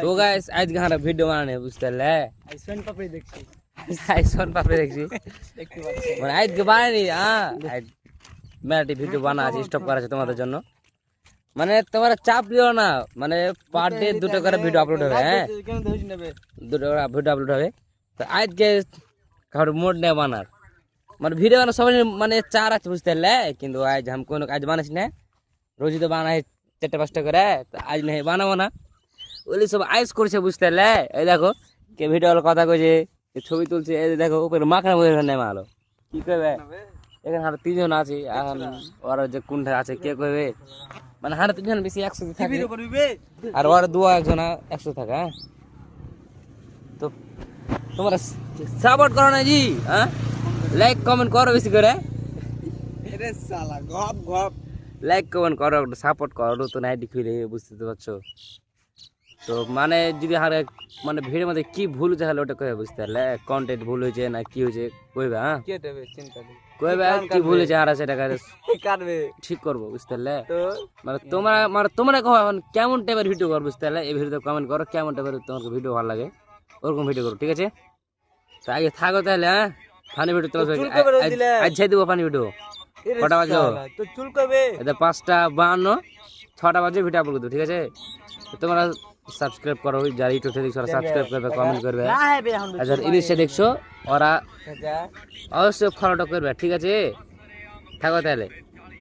তো গাইস আজ গানা ভিডিও বানানে বুঝতে পারলে সোন পাপড়ি দেখছি সোন পাপড়ি দেখছি দেখতে পাচ্ছি মানে আজকে বানানি আজ মেলাটি ভিডিও বানা আছে স্টপ করা আছে তোমাদের জন্য মানে তোমরা চাপ দিও না মানে পার ডে দুটো করে ভিডিও আপলোড হবে হ্যাঁ কেন ধরিস নেবে দুটো করে ভিডিও আপলোড হবে তো আজকে কারোর মোড নেই বানার মানে ভিডিও বানা সবাই মানে চার আছে বুঝতে পারলে কিন্তু আজ আমি কোনো কাজ বানাইছি না রোজই তো বানাই 4-5টা করে তো আজ নেই বানাবো না ওই সব আইস করছে বুঝতে পারলে এই দেখো কে ভিডিও কথা কইছে ছবি তুলছে এই দেখো উপরে মাখনা বই নেই মালো কি করবে এখানে হাতে 3জন আছে এখন ওর যে কোনটা আছে কে কইবে মানে হাতে 3জন বেশি 100 থাকে আর ওর দুয়া একজন 100 থাকে হ্যাঁ তো তোমরা সাপোর্ট করো না জি হ্যাঁ লাইক কমেন্ট করো বেশি করে এরে শালা গপ গপ লাইক কমেন্ট করো সাপোর্ট করো তো নাইটি খুলে বুঝতে পারছো তো মানে যদি হারে মানে ভিডিওর মধ্যে কি ভুল হচ্ছে তাহলে ওটা কইবে বুঝতে পারলে কন্টেন্ট ভুল হয়েছে না কি হয়েছে কইবে হ্যাঁ কে দেবে চিন্তা নেই কইবে কি ভুল হয়েছে আর সেটা কাটবে ঠিক করবো বুঝতে পারলে তো তোমরা কো এখন কেমন টাইপের ভিডিও করো বুঝতে পারলে এই ভিডিওতে কমেন্ট করো কেমন টাইপের তোমাকে ভিডিও ভালো লাগে ওরকম ভিডিও করো ঠিক আছে তো আগে থাকো তাহলে হ্যাঁ ফানি ভিডিও চলো আজ ছেড়ে দেবো ফানি ভিডিও কটা বাজলো তো চুল কবে এটা 5:52 6টা বাজে ভিডিও আপলোড করবো ঠিক আছে তো তোমরা সাবস্ক্রাইব করো যারা ইউটিউব থেকে দেখছো সাবস্ক্রাইব করবে কমেন্ট করবে আর যারা ইংলিশে দেখছো ওরা অবশ্যই ফলোটা করবে ঠিক আছে থাকো তাহলে